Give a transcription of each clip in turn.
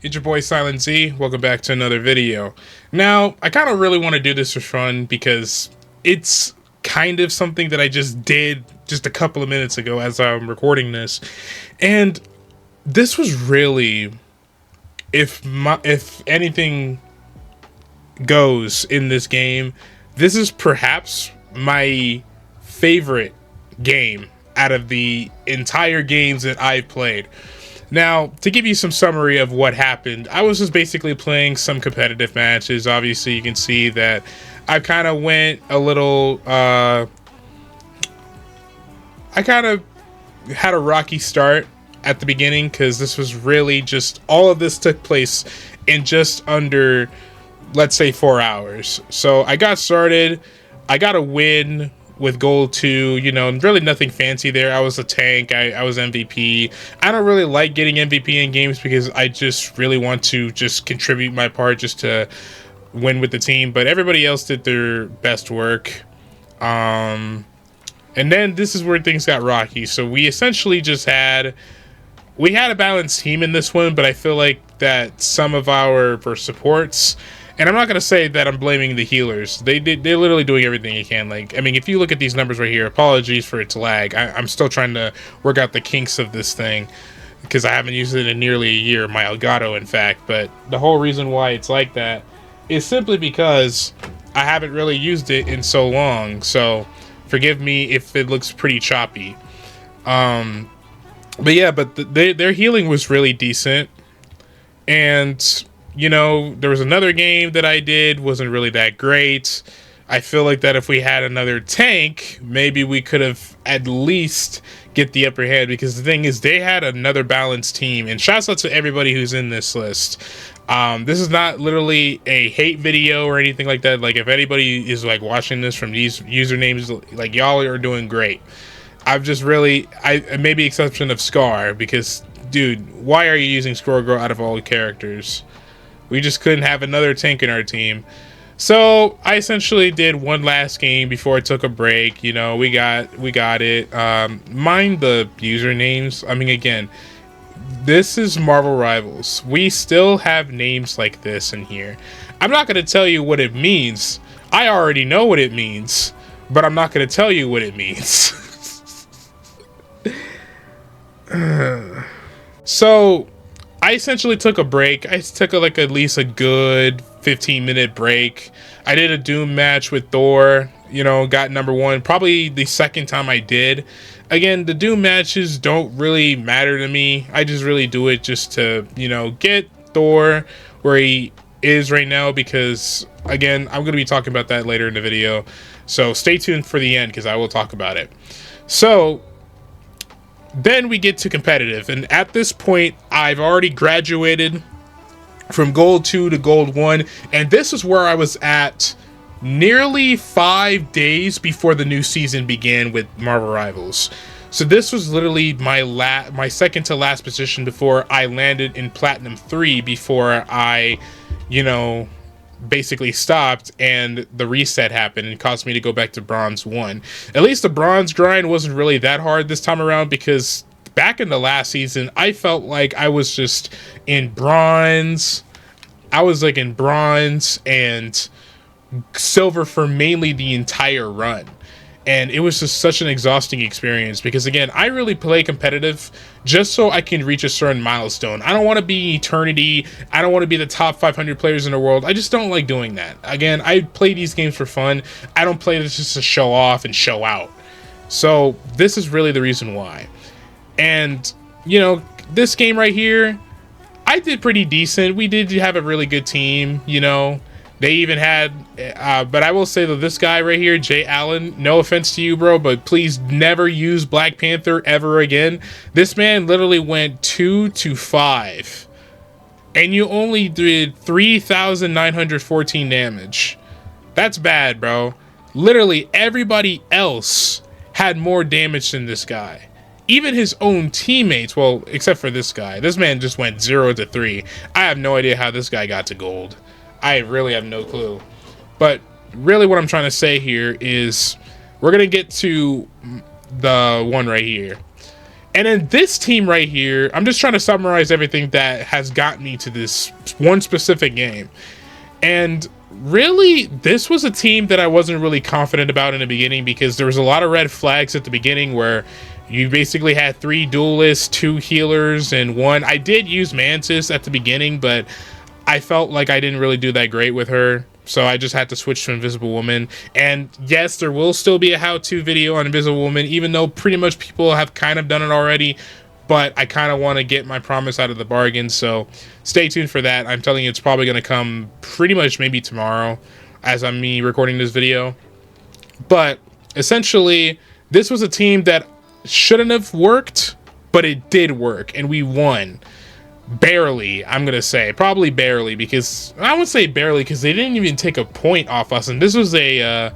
It's your boy Silent Z. Welcome back to another video. Now, I kind of really want to do this for fun because it's kind of something that I just did just a couple of minutes ago as I'm recording this. And this was really, if anything goes in this game, this is perhaps my favorite game out of the entire games that I've played. Now, to give you some summary of what happened, I was just basically playing some competitive matches. Obviously, you can see that I kind of went a little, I kind of had a rocky start at the beginning because this was really just, all of this took place in just under, let's say, 4 hours. So I got started, I got a win with gold 2, you know, really nothing fancy there. I was a tank, I was MVP. I don't really like getting MVP in games because I just really want to just contribute my part just to win with the team, but everybody else did their best work. And then this is where things got rocky. So we essentially just had a balanced team in this one, but I feel like that some of our supports, and I'm not going to say that I'm blaming the healers. They're literally doing everything they can. Like, I mean, if you look at these numbers right here, apologies for its lag. I'm still trying to work out the kinks of this thing because I haven't used it in nearly a year, my Elgato, in fact. But the whole reason why it's like that is simply because I haven't really used it in so long. So forgive me if it looks pretty choppy. But yeah, but their healing was really decent. And you know, there was another game that I did, wasn't really that great. I feel like that if we had another tank, maybe we could have at least get the upper hand, because the thing is, they had another balanced team. And shouts out to everybody who's in this list. This is not literally a hate video or anything like that. Like, if anybody is like watching this from these usernames, like, y'all are doing great. I've just really, maybe exception of Scar, because dude, why are you using Squirrel Girl out of all the characters? We just couldn't have another tank in our team. So I essentially did one last game before I took a break. You know, we got it. Mind the usernames. I mean, again, this is Marvel Rivals. We still have names like this in here. I'm not going to tell you what it means. I already know what it means, but I'm not going to tell you what it means. So I essentially took a break. I took like at least a good 15-minute break. I did a Doom match with Thor, you know, got number 1, probably the second time I did. Again, the Doom matches don't really matter to me. I just really do it just to, you know, get Thor where he is right now, because again, I'm going to be talking about that later in the video. So stay tuned for the end because I will talk about it. So then we get to competitive, and at this point I've already graduated from gold 2 to gold 1, and this is where I was at nearly 5 days before the new season began with Marvel Rivals. So this was literally my second to last position before I landed in Platinum 3, before I, you know, basically stopped and the reset happened and caused me to go back to bronze 1. At least the bronze grind wasn't really that hard this time around, because back in the last season I felt like I was just in bronze. I was like in bronze and silver for mainly the entire run. And it was just such an exhausting experience, because again, I really play competitive just so I can reach a certain milestone. I don't want to be eternity. I don't want to be the top 500 players in the world. I just don't like doing that. Again, I play these games for fun. I don't play this just to show off and show out. So this is really the reason why. And, you know, this game right here, I did pretty decent. We did have a really good team, you know. They even had, but I will say that this guy right here, Jay Allen, no offense to you, bro, but please never use Black Panther ever again. This man literally went 2 to 5, and you only did 3,914 damage. That's bad, bro. Literally everybody else had more damage than this guy. Even his own teammates, well, except for this guy. This man just went 0 to 3. I have no idea how this guy got to gold. I really have no clue. But really what I'm trying to say here is we're going to get to the one right here. And then this team right here, I'm just trying to summarize everything that has gotten me to this one specific game. And really, this was a team that I wasn't really confident about in the beginning, because there was a lot of red flags at the beginning where you basically had 3 duelists, 2 healers, and 1. I did use Mantis at the beginning, but I felt like I didn't really do that great with her. So I just had to switch to Invisible Woman. And yes, there will still be a how-to video on Invisible Woman, even though pretty much people have kind of done it already. But I kind of want to get my promise out of the bargain, so stay tuned for that. I'm telling you, it's probably going to come pretty much maybe tomorrow as I'm recording this video. But essentially, this was a team that shouldn't have worked, but it did work, and we won. Barely, I'm gonna say. Probably barely, because I would say barely because they didn't even take a point off us, and this was a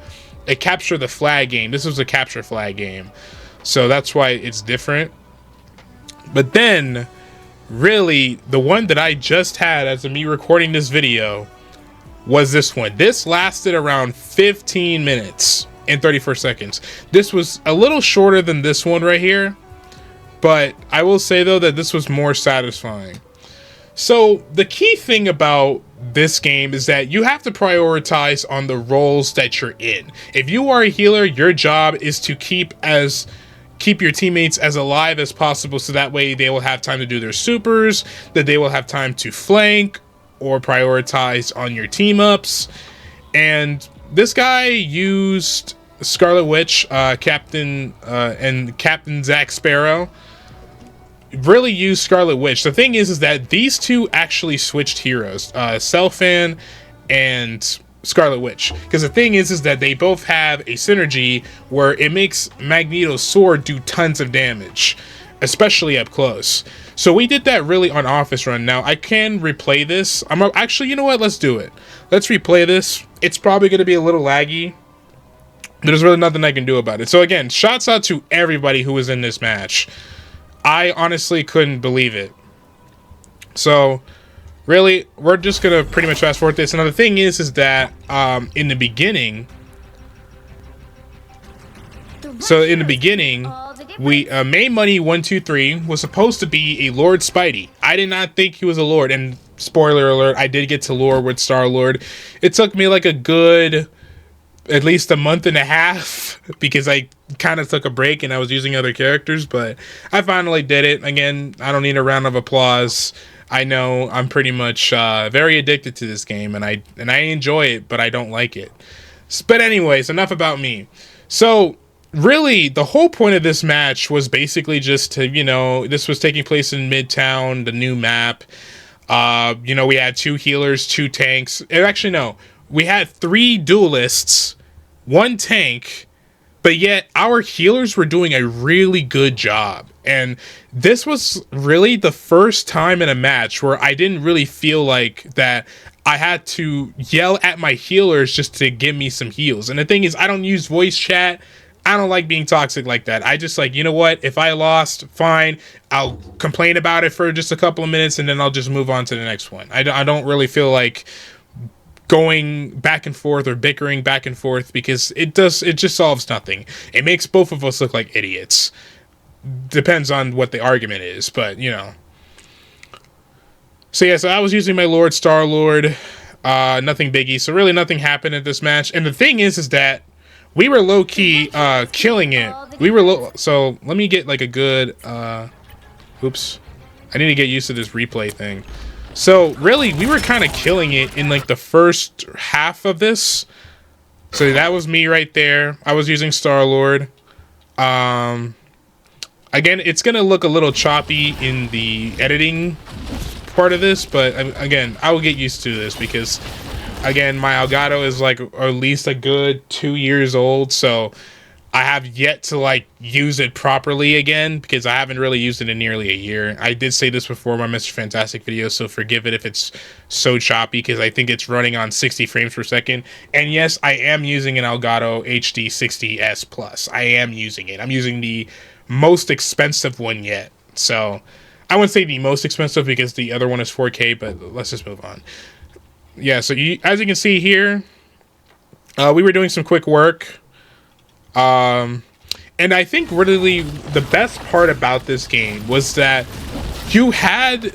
capture the flag game. This was a capture flag game, so that's why it's different. But then, really, the one that I just had as of me recording this video was this one. This lasted around 15 minutes and 34 seconds. This was a little shorter than this one right here, but I will say, though, that this was more satisfying. So the key thing about this game is that you have to prioritize on the roles that you're in. If you are a healer, your job is to keep your teammates as alive as possible, so that way they will have time to do their supers, that they will have time to flank or prioritize on your team ups. And this guy used Scarlet Witch, Captain Zack Sparrow really used Scarlet Witch. The thing is that these two actually switched heroes, Selfan and Scarlet Witch, because the thing is that they both have a synergy where it makes Magneto's sword do tons of damage, especially up close. So we did that really on Office Run. Now I can replay this. Actually, you know what? Let's do it. Let's replay this. It's probably going to be a little laggy. There's really nothing I can do about it. So again, shouts out to everybody who was in this match. I honestly couldn't believe it. So really, we're just gonna pretty much fast forward this. Another thing is that in the beginning, we Main Money 123 was supposed to be a Lord Spidey. I did not think he was a Lord, and spoiler alert, I did get to lore with Star-Lord. It took me like a good at least a month and a half because I kind of took a break and I was using other characters, but I finally did it. Again, I don't need a round of applause. I know I'm pretty much very addicted to this game, and I enjoy it, but I don't like it. But anyways, enough about me. So really, the whole point of this match was basically just to, this was taking place in Midtown, the new map. We had 2 healers, 2 tanks. Actually, no. We had 3 duelists, 1 tank, but yet our healers were doing a really good job. And this was really the first time in a match where I didn't really feel like that I had to yell at my healers just to give me some heals. And the thing is, I don't use voice chat. I don't like being toxic like that. I just like, you know what? If I lost, fine. I'll complain about it for just a couple of minutes and then I'll just move on to the next one. I don't really feel like going back and forth or bickering back and forth because it just solves nothing. It makes both of us look like idiots. Depends on what the argument is, but So yeah, so I was using my Lord Star-Lord, nothing biggie. So really nothing happened at this match. And the thing is that we were low-key killing it. So let me get like a good oops. I need to get used to this replay thing. So really, we were kind of killing it in like the first half of this. So that was me right there. I was using Star-Lord. Again, it's gonna look a little choppy in the editing part of this, but again, I will get used to this because, again, my Elgato is like at least a good 2 years old, so I have yet to like use it properly again because I haven't really used it in nearly a year. I did say this before my Mr. Fantastic video, so forgive it if it's so choppy because I think it's running on 60 frames per second. And yes, I am using an Elgato HD 60S Plus. I am using it. I'm using the most expensive one yet. So I wouldn't say the most expensive because the other one is 4K, but let's just move on. Yeah, so as you can see here, we were doing some quick work. And I think really the best part about this game was that you had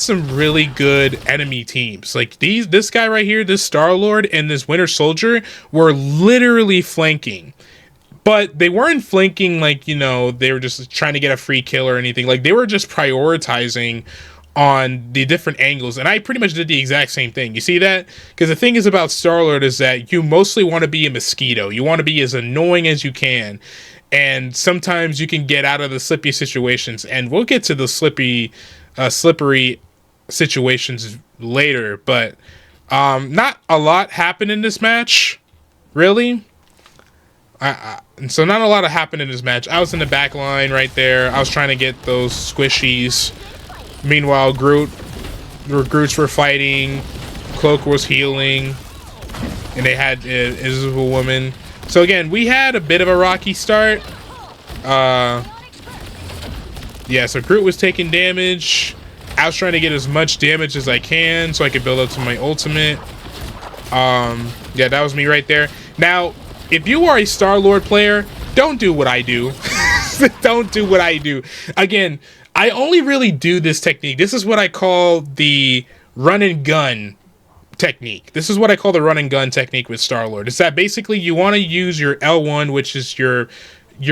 some really good enemy teams. Like this guy right here, this Star-Lord and this Winter Soldier were literally flanking. But they weren't flanking like, you know, they were just trying to get a free kill or anything. Like, they were just prioritizing on the different angles. And I pretty much did the exact same thing. You see that? Because the thing is about Star-Lord is that you mostly want to be a mosquito. You want to be as annoying as you can. And sometimes you can get out of the slippy situations. And we'll get to the slippery situations later. But not a lot happened in this match, really. And so not a lot happened in this match. I was in the back line right there. I was trying to get those squishies. Meanwhile, Groots were fighting. Cloak was healing. And they had Invisible Woman. So again, we had a bit of a rocky start. Yeah, so Groot was taking damage. I was trying to get as much damage as I can so I could build up to my ultimate. Yeah, that was me right there. Now, if you are a Star-Lord player, don't do what I do. Don't do what I do. Again, I only really do this technique. This is what I call the run and gun technique. This is what I call the run and gun technique with Star-Lord. It's that basically you want to use your L1, which is you're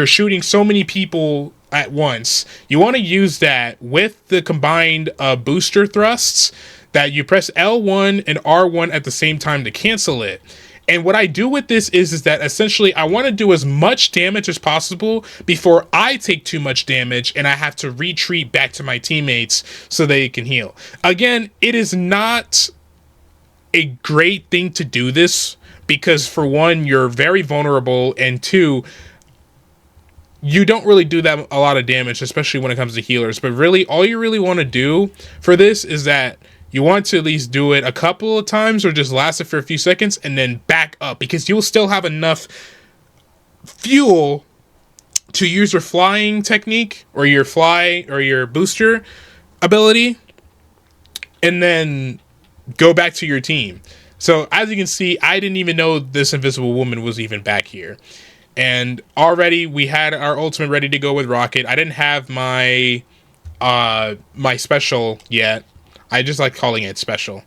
shooting so many people at once. You want to use that with the combined booster thrusts that you press L1 and R1 at the same time to cancel it. And what I do with this is that essentially I want to do as much damage as possible before I take too much damage and I have to retreat back to my teammates so they can heal. Again, it is not a great thing to do this because, for one, you're very vulnerable, and two, you don't really do that a lot of damage, especially when it comes to healers. But really, all you really want to do for this is that you want to at least do it a couple of times or just last it for a few seconds and then back up, because you'll still have enough fuel to use your flying technique or your booster ability and then go back to your team. So as you can see, I didn't even know this Invisible Woman was even back here. And already we had our ultimate ready to go with Rocket. I didn't have my my special yet. I just like calling it special.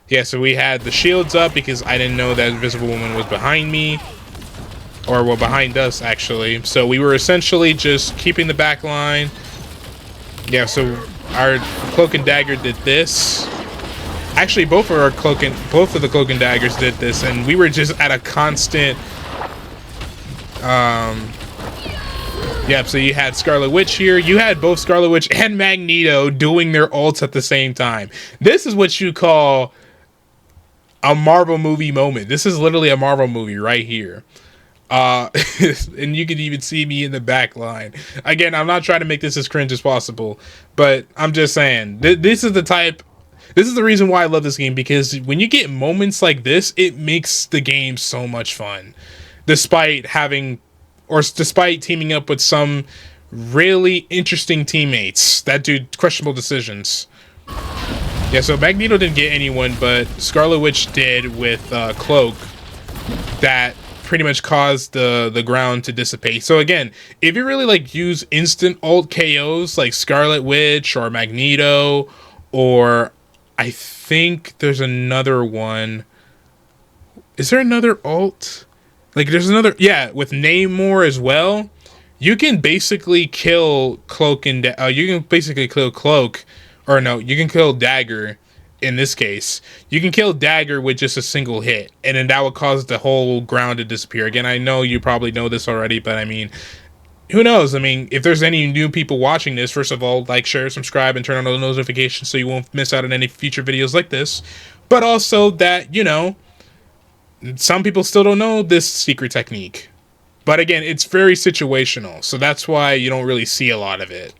Yeah, so we had the shields up because I didn't know that Invisible Woman was behind me. Or, well, behind us, actually. So we were essentially just keeping the back line. Yeah, so our Cloak and Dagger did this. Actually, both of the Cloak and Daggers did this, and we were just at a constant... Yeah, so you had Scarlet Witch here. You had both Scarlet Witch and Magneto doing their ults at the same time. This is what you call a Marvel movie moment. This is literally a Marvel movie right here. And you can even see me in the back line. Again, I'm not trying to make this as cringe as possible, but I'm just saying, this is the reason why I love this game, because when you get moments like this, it makes the game so much fun. Despite teaming up with some really interesting teammates that do questionable decisions. Yeah, so Magneto didn't get anyone, but Scarlet Witch did with Cloak. That pretty much caused the ground to dissipate. So again, if you really like use instant ult KOs like Scarlet Witch or Magneto, or I think there's another one. Is there another ult? Like, there's another... Yeah, with Namor as well. You can basically kill Cloak and... you can basically kill Cloak. Or no, you can kill Dagger in this case. You can kill Dagger with just a single hit. And then that would cause the whole ground to disappear. Again, I know you probably know this already, but I mean... Who knows? I mean, if there's any new people watching this, first of all, like, share, subscribe, and turn on all the notifications so you won't miss out on any future videos like this. But also that, you know... Some people still don't know this secret technique. But again, it's very situational. So that's why you don't really see a lot of it.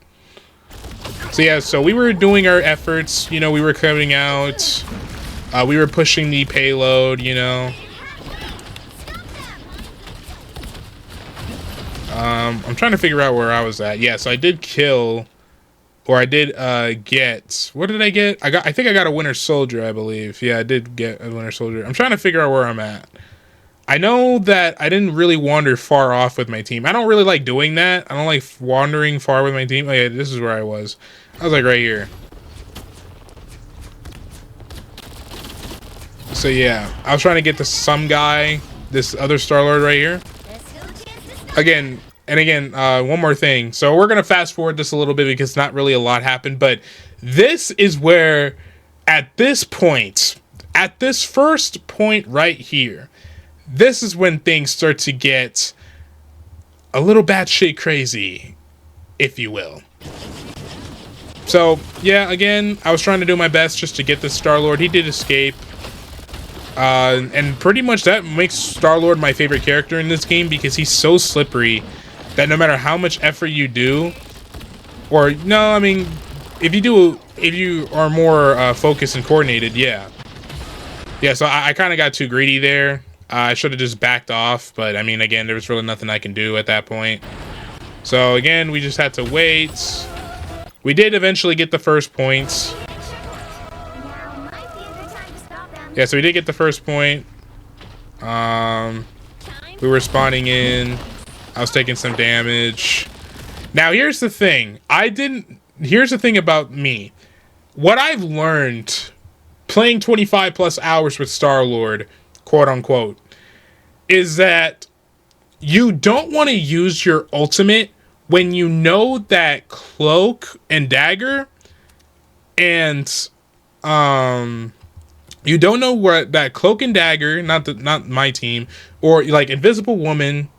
So yeah, so we were doing our efforts. You know, we were coming out. We were pushing the payload, you know. I'm trying to figure out where I was at. Yeah, so I did kill... Or I did get... What did I get? I think I got a Winter Soldier, I believe. Yeah, I did get a Winter Soldier. I'm trying to figure out where I'm at. I know that I didn't really wander far off with my team. I don't really like doing that. I don't like wandering far with my team. Oh yeah, this is where I was. I was like right here. So yeah, I was trying to get to some guy, this other Star-Lord right here. Again, one more thing. So we're going to fast forward this a little bit because not really a lot happened. But this is where, at this point, at this first point right here, this is when things start to get a little batshit crazy, if you will. So, yeah, again, I was trying to do my best just to get this Star-Lord. He did escape. And pretty much that makes Star-Lord my favorite character in this game because he's so slippery that no matter how much effort you do, or no, I mean, if you are more focused and coordinated, yeah. Yeah, so I kind of got too greedy there. I should have just backed off, but I mean, again, there was really nothing I can do at that point. So again, we just had to wait. We did eventually get the first points. Yeah, so we did get the first point. We were spawning in. I was taking some damage. Now, here's the thing. Here's the thing about me. What I've learned playing 25 plus hours with Star-Lord, quote unquote, is that you don't want to use your ultimate when you know that Cloak and Dagger and you don't know where that Cloak and Dagger, not my team, or like Invisible Woman,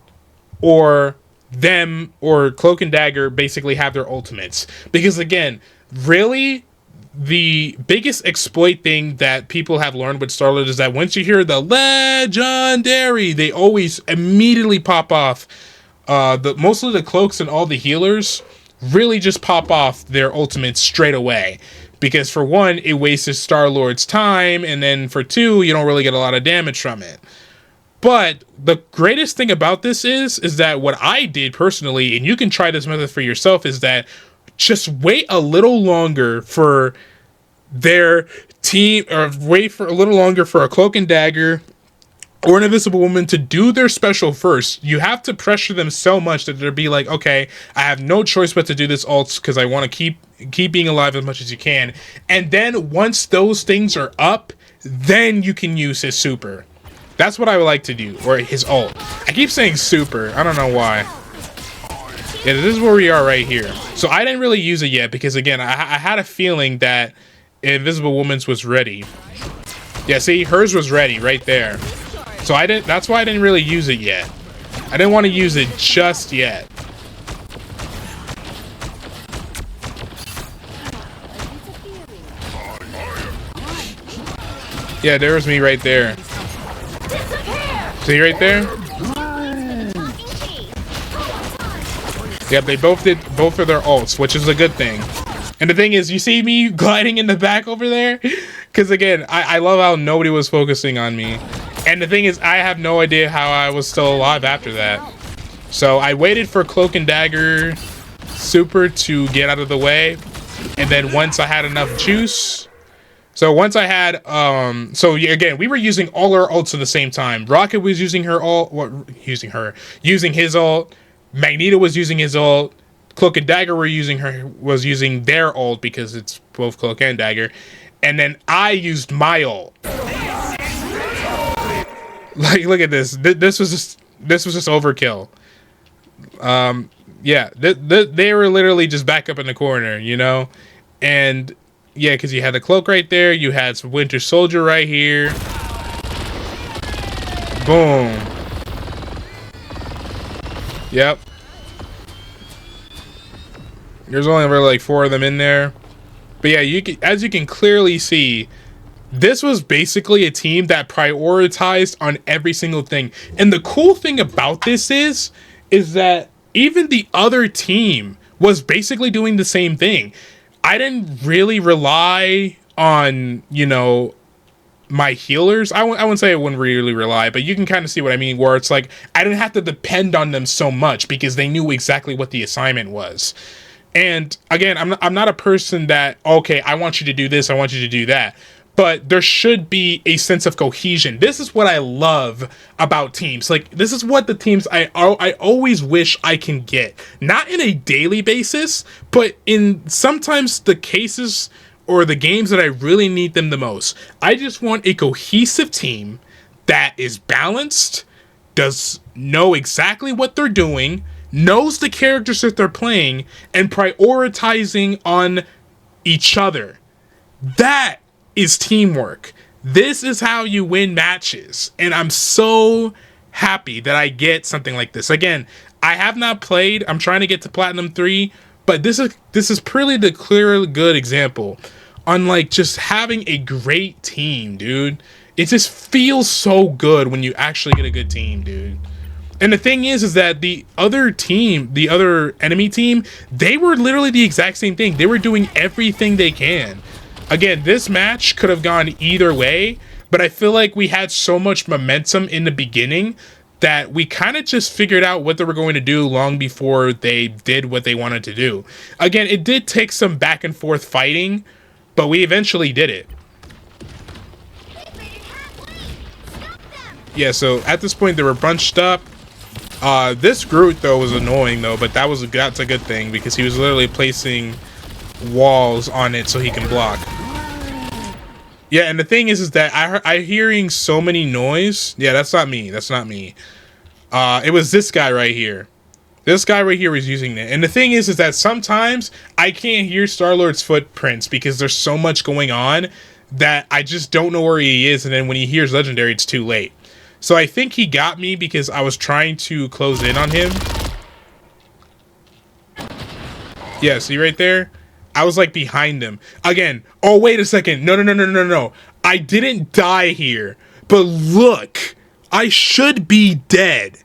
or them, or Cloak and Dagger basically have their ultimates. Because again, really, the biggest exploit thing that people have learned with Star-Lord is that once you hear the legendary, they always immediately pop off. Mostly the Cloaks and all the healers really just pop off their ultimates straight away. Because for one, it wastes Star-Lord's time, and then for two, you don't really get a lot of damage from it. But the greatest thing about this is that what I did personally, and you can try this method for yourself, is that just wait a little longer for their team, or wait for a little longer for a Cloak and Dagger or an Invisible Woman to do their special first. You have to pressure them so much that they'll be like, okay, I have no choice but to do this ult because I want to keep being alive as much as you can. And then once those things are up, then you can use his super. That's what I would like to do, or his ult. I keep saying super. I don't know why. Yeah, this is where we are right here. So I didn't really use it yet because, again, I had a feeling that Invisible Woman's was ready. Yeah, see, hers was ready right there. So that's why I didn't really use it yet. I didn't want to use it just yet. Yeah, there was me right there. See right there? Yep, they both did both of their ults, which is a good thing. And the thing is, you see me gliding in the back over there? Because again, I love how nobody was focusing on me. And the thing is, I have no idea how I was still alive after that. So I waited for Cloak and Dagger super to get out of the way. And then once I had enough juice... So once I had, again, we were using all our ults at the same time. Rocket was using her ult, using his ult. Magneto was using his ult. Cloak and Dagger was using their ult because it's both Cloak and Dagger. And then I used my ult. Like, look at this. This was just overkill. Yeah, they were literally just back up in the corner, you know? And... yeah, because you had the Cloak right there. You had some Winter Soldier right here. Boom. Yep. There's only really like 4 of them in there. But yeah, as you can clearly see, this was basically a team that prioritized on every single thing. And the cool thing about this is that even the other team was basically doing the same thing. I didn't really rely on, you know, my healers. I wouldn't say I wouldn't really rely, but you can kind of see what I mean, where it's like I didn't have to depend on them so much because they knew exactly what the assignment was. And again, I'm not a person that, okay, I want you to do this, I want you to do that. but there should be a sense of cohesion. This is what I love about teams. Like, this is what the teams I always wish I can get. Not in a daily basis, but in sometimes the cases or the games that I really need them the most. I just want a cohesive team that is balanced, does know exactly what they're doing, knows the characters that they're playing, and prioritizing on each other. That is teamwork. This is how you win matches. And I'm so happy that I get something like this. Again, I have not played. I'm trying to get to Platinum 3, but this is pretty the clear good example on like just having a great team, dude. It just feels so good when you actually get a good team, dude. And the thing is that the other team, the other enemy team, they were literally the exact same thing. They were doing everything they can. Again, this match could have gone either way, but I feel like we had so much momentum in the beginning that we kind of just figured out what they were going to do long before they did what they wanted to do. Again, it did take some back and forth fighting, but we eventually did it. Yeah, so at this point they were bunched up. This Groot though was annoying though, but that's a good thing because he was literally placing walls on it so he can block. Yeah, and the thing is that I'm hearing so many noise. Yeah, that's not me. That's not me. It was this guy right here. This guy right here was using it. And the thing is that sometimes I can't hear Star-Lord's footprints because there's so much going on that I just don't know where he is. And then when he hears Legendary, it's too late. So I think he got me because I was trying to close in on him. Yeah, see right there? I was like behind him. Again, oh, wait a second. No. I didn't die here. But look, I should be dead.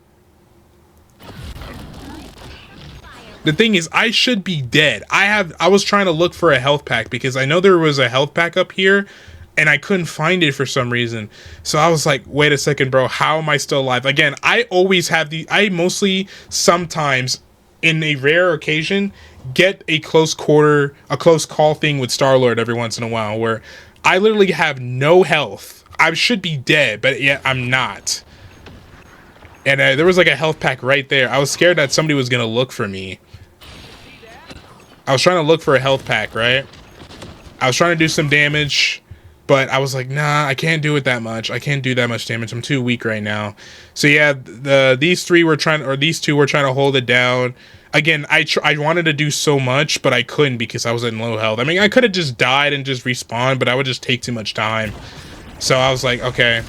The thing is, I should be dead. I was trying to look for a health pack because I know there was a health pack up here and I couldn't find it for some reason. So I was like, wait a second, bro. How am I still alive? Again, I always have I mostly sometimes in a rare occasion get a close call thing with Star-Lord every once in a while where I literally have no health. I should be dead, but yet I'm not. And there was like a health pack right there. I was scared that somebody was gonna look for me. I was trying to look for a health pack, right? I was trying to do some damage, but I was like, nah, I can't do it that much. I can't do that much damage. I'm too weak right now. So yeah, these two were trying to hold it down. Again, I wanted to do so much, but I couldn't because I was in low health. I mean, I could have just died and just respawned, but I would just take too much time. So I was like, okay.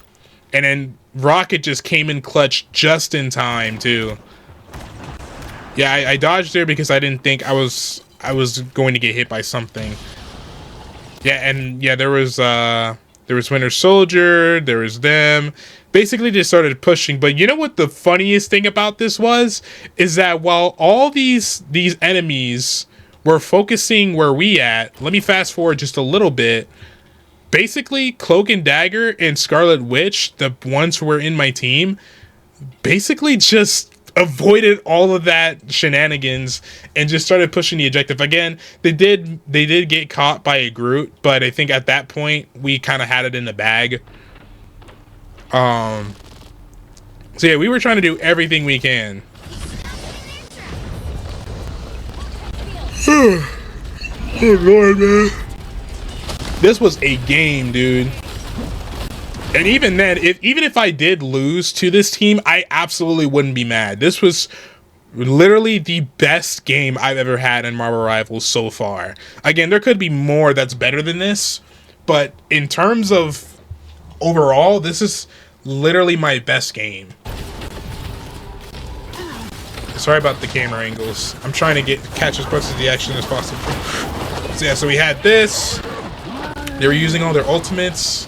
And then Rocket just came in clutch just in time too. Yeah, I dodged there because I didn't think I was going to get hit by something. Yeah, and yeah, there was Winter Soldier, there was them. Basically just started pushing. But you know what the funniest thing about this was? Is that while all these enemies were focusing where we at, let me fast forward just a little bit. Basically, Cloak and Dagger and Scarlet Witch, the ones who were in my team, basically just avoided all of that shenanigans and just started pushing the objective. Again, they did get caught by a Groot, but I think at that point we kind of had it in the bag. So yeah, we were trying to do everything we can. Oh Lord, man. This was a game, dude. And even then, even if I did lose to this team, I absolutely wouldn't be mad. This was literally the best game I've ever had in Marvel Rivals so far. Again, there could be more that's better than this, but in terms of overall, this is literally my best game. Sorry about the camera angles. I'm trying to catch as much of the action as possible. So yeah, so we had this. They were using all their ultimates.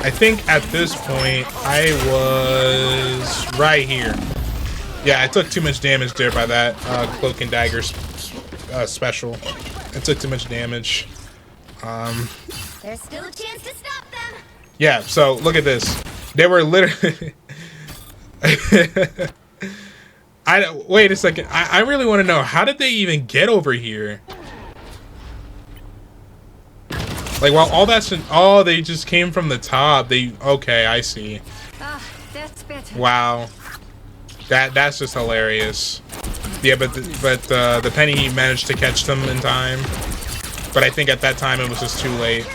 I think at this point, I was right here. Yeah, I took too much damage there by that Cloak and Dagger special. I took too much damage. There's still a chance to stop them. Yeah, so look at this. They were literally... Wait a second. I really want to know, how did they even get over here? Like, while all that's oh, they just came from the top. Okay, I see. That's better. Wow, that's just hilarious. Yeah, but the Penny managed to catch them in time. But I think at that time it was just too late.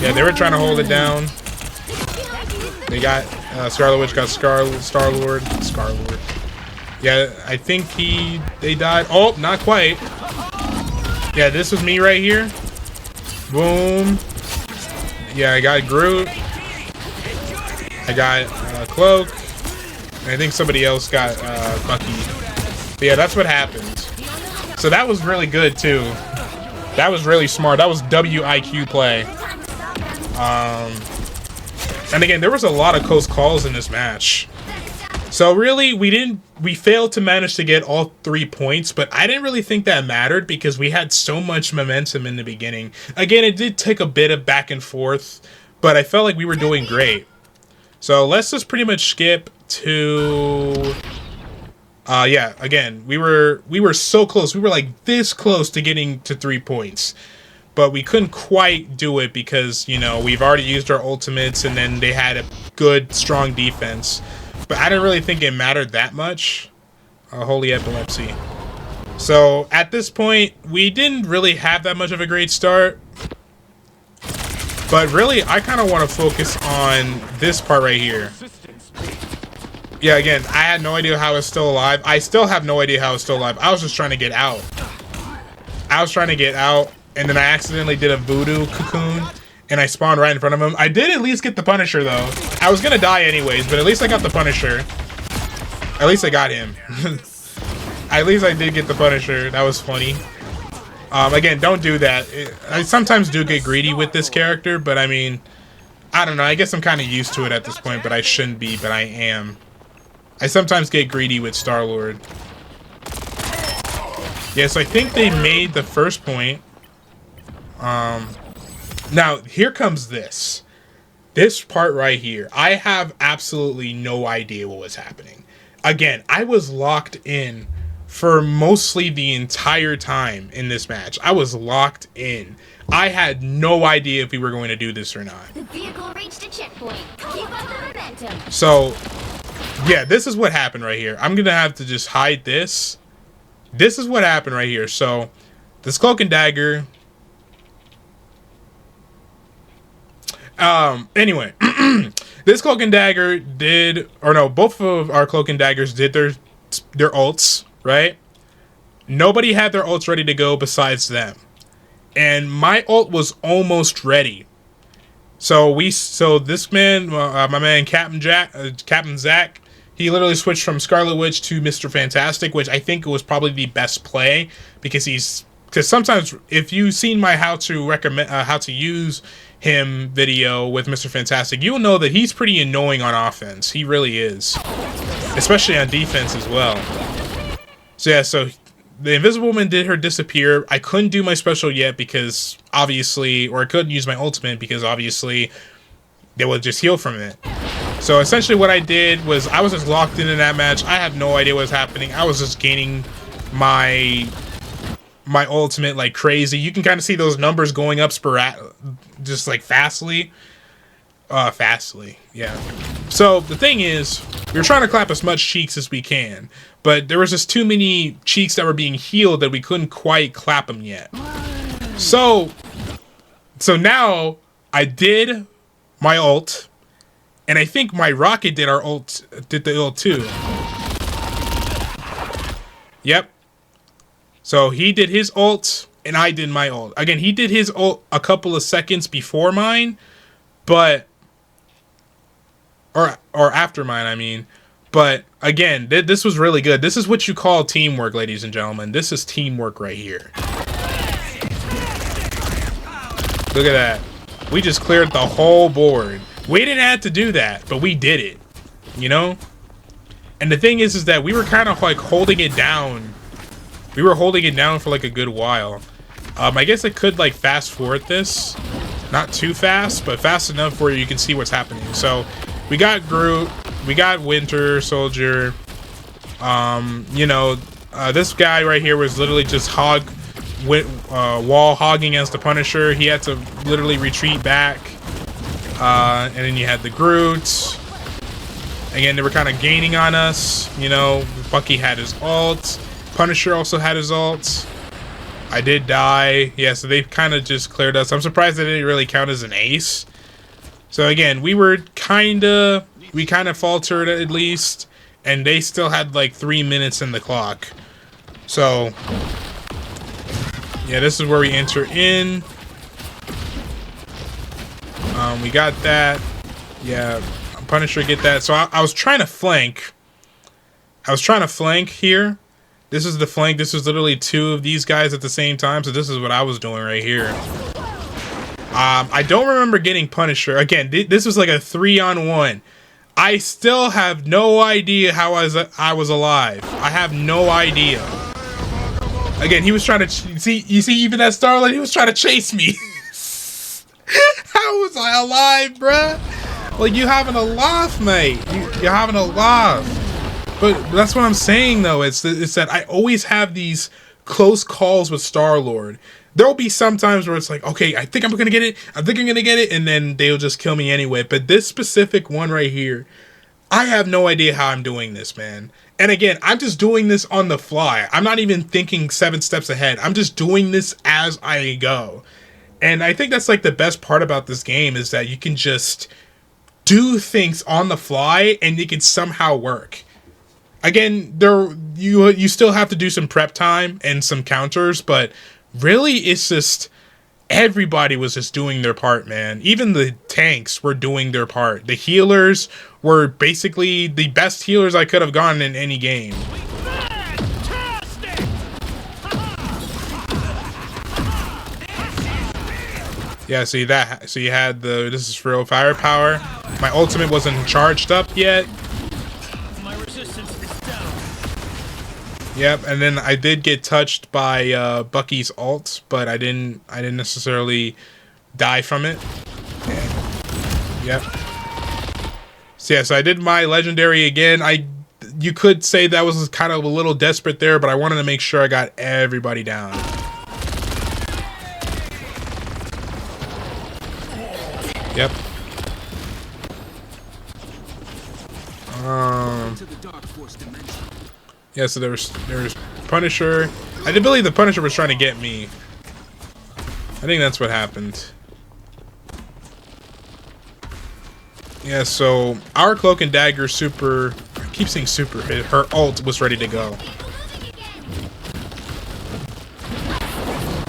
Yeah, they were trying to hold it down. They got Scarlet Witch got Star-Lord. Yeah, I think they died. Oh, not quite. Yeah, this was me right here. Boom. Yeah, I got Groot. I got Cloak. And I think somebody else got Bucky. But yeah, that's what happened. So that was really good too. That was really smart. That was WIQ play. And again, there was a lot of close calls in this match. So really, we failed to manage to get all 3 points, but I didn't really think that mattered because we had so much momentum in the beginning. Again, it did take a bit of back and forth, but I felt like we were doing great. So let's just pretty much skip to yeah, again, we were so close. We were like this close to getting to 3 points. But we couldn't quite do it because, you know, we've already used our ultimates and then they had a good, strong defense. But I didn't really think it mattered that much. Holy epilepsy. So at this point, we didn't really have that much of a great start. But really, I kind of want to focus on this part right here. Yeah, again, I had no idea how it's still alive. I still have no idea how it's still alive. I was just trying to get out. And then I accidentally did a voodoo cocoon, and I spawned right in front of him. I did at least get the Punisher, though. I was gonna die anyways, but at least I got the Punisher. At least I got him. At least I did get the Punisher. That was funny. Again, don't do that. I sometimes do get greedy with this character, but I mean, I don't know. I guess I'm kind of used to it at this point, but I shouldn't be, but I am. I sometimes get greedy with Star-Lord. Yeah, so I think they made the first point. Now here comes this part right here. I have absolutely no idea what was happening. Again, I was locked in for mostly the entire time in this match. I was locked in. I had no idea if we were going to do this or not. The vehicle reached a checkpoint. Keep up the momentum. So, yeah, this is what happened right here. I'm gonna have to just hide this. This is what happened right here. So, this Cloak and Dagger. Anyway, this Cloak and Dagger both of our Cloak and Daggers did their ults, right? Nobody had their ults ready to go besides them. And my ult was almost ready. So this man, my man Captain Zach, he literally switched from Scarlet Witch to Mr. Fantastic, which I think was probably the best play because sometimes if you've seen my how to use him video with Mr. Fantastic, you'll know that he's pretty annoying on offense. He really is, especially on defense as well. So yeah, so the Invisible Woman did her disappear. I couldn't do my special yet because obviously, or I couldn't use my ultimate because obviously they would just heal from it. So essentially what I did was I was just locked in that match. I have no idea what was happening. I was just gaining my ultimate like crazy. You can kind of see those numbers going up just like fastly. Yeah. So the thing is, we were trying to clap as much cheeks as we can, but there was just too many cheeks that were being healed that we couldn't quite clap them yet. So now I did my ult, and I think my Rocket did the ult too. Yep. So he did his ult, and I did my ult. Again, he did his ult a couple of seconds before mine, but or after mine, I mean. But again, this was really good. This is what you call teamwork, ladies and gentlemen. This is teamwork right here. Look at that. We just cleared the whole board. We didn't have to do that, but we did it. You know? And the thing is that we were kind of like holding it down. We were holding it down for like a good while. I guess I could like fast forward this. Not too fast, but fast enough where you can see what's happening. So we got Groot. We got Winter Soldier. You know, This guy right here was literally just wall hogging as the Punisher. He had to literally retreat back. And then you had the Groot. Again, they were kind of gaining on us. You know, Bucky had his ult. Punisher also had his ult. I did die. Yeah, so they kind of just cleared us. I'm surprised they didn't really count as an ace. So again, we kind of faltered at least. And they still had like 3 minutes in the clock. So, yeah, this is where we enter in. We got that. Yeah, Punisher get that. So I was trying to flank. Here. This is the flank. This was literally 2 of these guys at the same time. So this is what I was doing right here. I don't remember getting Punisher. Again, this was like a 3-on-1. I still have no idea how I was alive. I have no idea. Again, he was trying to you see even that Star-Lord, he was trying to chase me. How was I alive, bruh? Like, you having a laugh, mate. You're having a laugh. But that's what I'm saying, though. It's that I always have these close calls with Star-Lord. There'll be some times where it's like, okay, I think I'm gonna get it. I think I'm gonna get it, and then they'll just kill me anyway. But this specific one right here, I have no idea how I'm doing this, man. And again, I'm just doing this on the fly. I'm not even thinking 7 steps ahead. I'm just doing this as I go. And I think that's like the best part about this game is that you can just do things on the fly and it can somehow work. Again, you still have to do some prep time and some counters, but really it's just everybody was just doing their part, man. Even the tanks were doing their part. The healers were basically the best healers I could have gotten in any game. Yeah, see that. So you had this is real firepower. My ultimate wasn't charged up yet. My resistance is down. Yep, and then I did get touched by Bucky's ult, but I didn't necessarily die from it. Yep. So yeah, so I did my legendary again. You could say that was kind of a little desperate there, but I wanted to make sure I got everybody down. Yep. Yeah, so there was Punisher. I did believe the Punisher was trying to get me. I think that's what happened. Yeah, so our Cloak and Dagger super, I keep saying super, her ult was ready to go.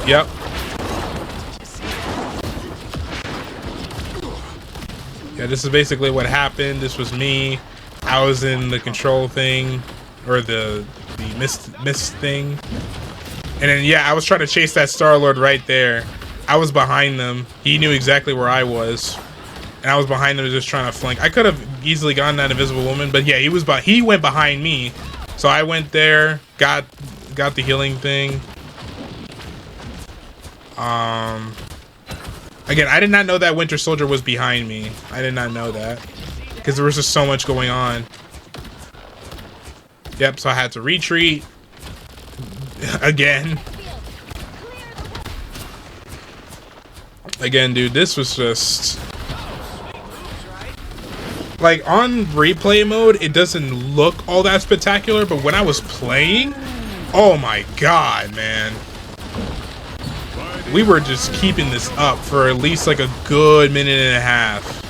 Yep. Yeah, this is basically what happened. This was me. I was in the control thing, or the mist thing. And then, yeah, I was trying to chase that Star-Lord right there. I was behind them. He knew exactly where I was. And I was behind them just trying to flank. I could have easily gotten that Invisible Woman, but yeah, he went behind me. So I went there, got the healing thing. Again, I did not know that Winter Soldier was behind me. I did not know that. Because there was just so much going on. Yep, so I had to retreat. Again. Again, dude, this was just... Like, on replay mode, it doesn't look all that spectacular, but when I was playing... Oh my god, man. We were just keeping this up for at least like a good minute and a half.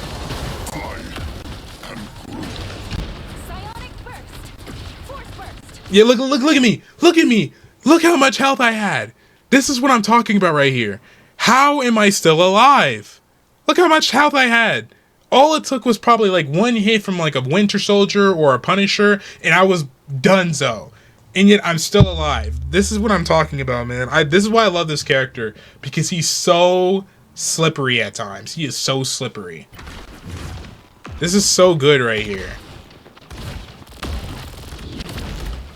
Yeah, look at me. Look at me. Look how much health I had. This is what I'm talking about right here. How am I still alive? Look how much health I had. All it took was probably like one hit from like a Winter Soldier or a Punisher, and I was donezo. And yet I'm still alive. This is what I'm talking about, man. This is why I love this character. Because he's so slippery at times. He is so slippery. This is so good right here.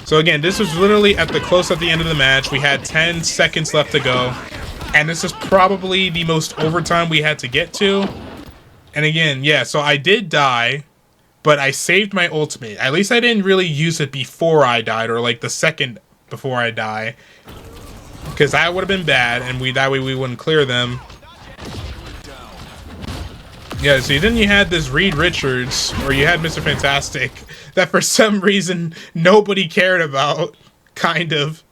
So again, this was literally at the end of the match. We had 10 seconds left to go. And this is probably the most overtime we had to get to. And again, yeah, so I did die. But I saved my ultimate. At least I didn't really use it before I died, or like the second before I die. Because that would have been bad, and that way we wouldn't clear them. Yeah, see, then you had this Reed Richards, or you had Mr. Fantastic, that for some reason nobody cared about, kind of.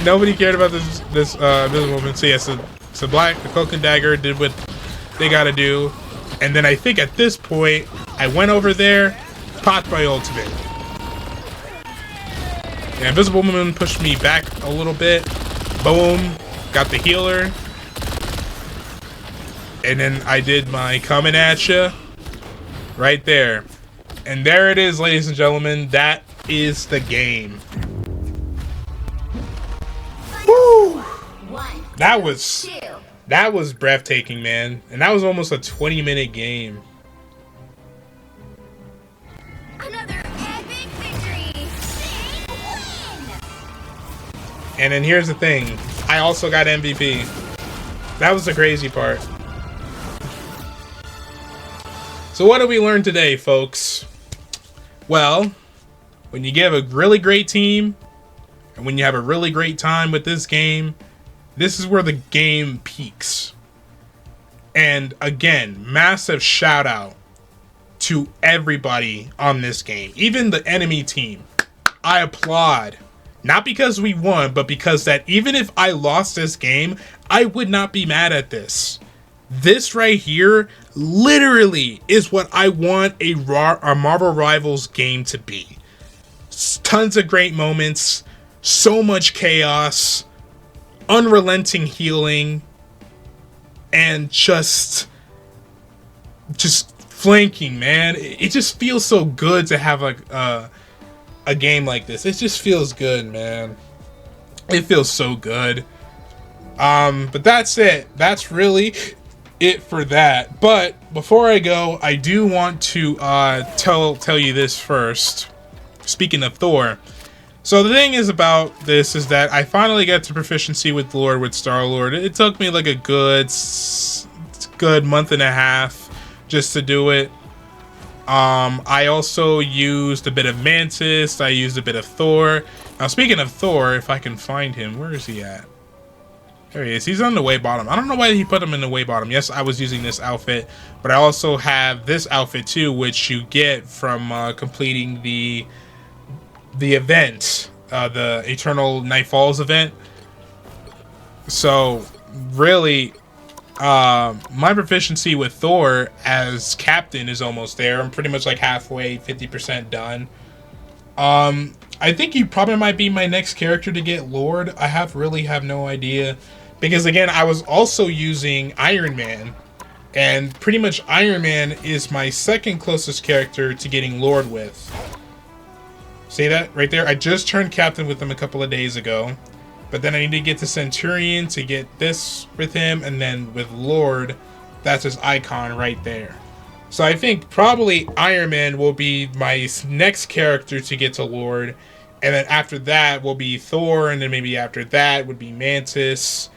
Nobody cared about this Invisible Woman. So yeah, so the Cloak and Dagger did what they gotta do. And then I think at this point, I went over there, popped my ultimate. The Invisible Woman pushed me back a little bit. Boom, got the healer. And then I did my coming at ya right there. And there it is, ladies and gentlemen. That is the game. Woo! That was breathtaking, man. And that was almost a 20-minute game. Another epic victory. Win! And then here's the thing. I also got MVP. That was the crazy part. So what did we learn today, folks? Well, when you give a really great team, and when you have a really great time with this game, this is where the game peaks. And again, massive shout out to everybody on this game. Even the enemy team. I applaud. Not because we won, but because that even if I lost this game, I would not be mad at this. This right here literally is what I want a Marvel Rivals game to be. Tons of great moments, so much chaos, unrelenting healing, and just flanking, man. It just feels so good to have a game like this. It just feels good, man. It feels so good. But that's it. That's really it for that. But before I go, I do want to tell you this first. Speaking of Thor, so the thing is about this is that I finally got to proficiency with Star-Lord. It took me like a good month and a half just to do it. I also used a bit of Mantis. I used a bit of Thor. Now, speaking of Thor, if I can find him, where is he at? There he is. He's on the way bottom. I don't know why he put him in the way bottom. Yes, I was using this outfit, but I also have this outfit too, which you get from completing the event, the Eternal Night Falls event. So, really, my proficiency with Thor as captain is almost there. I'm pretty much like halfway, 50% done. I think he probably might be my next character to get Lord. I really have no idea. Because again, I was also using Iron Man. And pretty much Iron Man is my second closest character to getting Lord with. See that right there? I just turned captain with him a couple of days ago. But then I need to get to Centurion to get this with him. And then with Lord, that's his icon right there. So I think probably Iron Man will be my next character to get to Lord. And then after that will be Thor. And then maybe after that would be Mantis.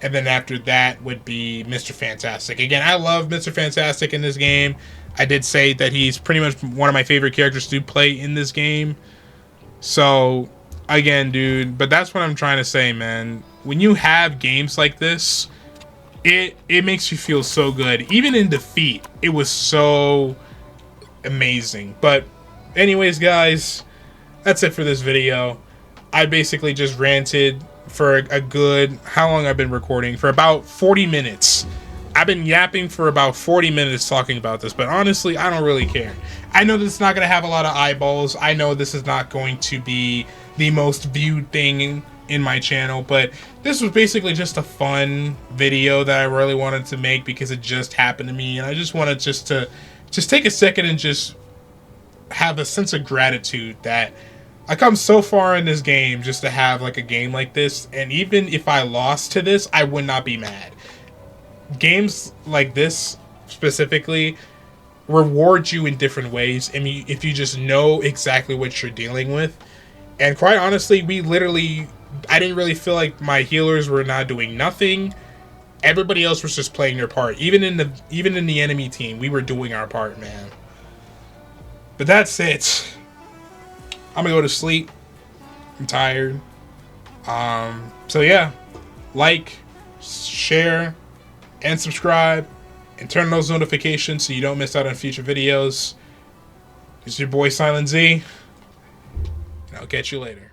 And then after that would be Mr. Fantastic. Again, I love Mr. Fantastic in this game. I did say that he's pretty much one of my favorite characters to play in this game. So, again, dude, but that's what I'm trying to say, man. When you have games like this, it makes you feel so good. Even in defeat, it was so amazing. But anyways, guys, that's it for this video. I basically just ranted for a good, how long I've been recording? For about 40 minutes. I've been yapping for about 40 minutes talking about this, but honestly, I don't really care. I know this is not going to have a lot of eyeballs. I know this is not going to be the most viewed thing in my channel, but this was basically just a fun video that I really wanted to make because it just happened to me, and I just wanted to take a second and just have a sense of gratitude that I come so far in this game just to have like a game like this, and even if I lost to this, I would not be mad. Games like this specifically reward you in different ways, and if you just know exactly what you're dealing with. And quite honestly, I didn't really feel like my healers were not doing nothing. Everybody else was just playing their part. Even in the enemy team, we were doing our part, man. But that's it. I'm gonna go to sleep. I'm tired. So yeah, like, share, and subscribe, and turn on those notifications so you don't miss out on future videos. It's your boy Silent Z, and I'll catch you later.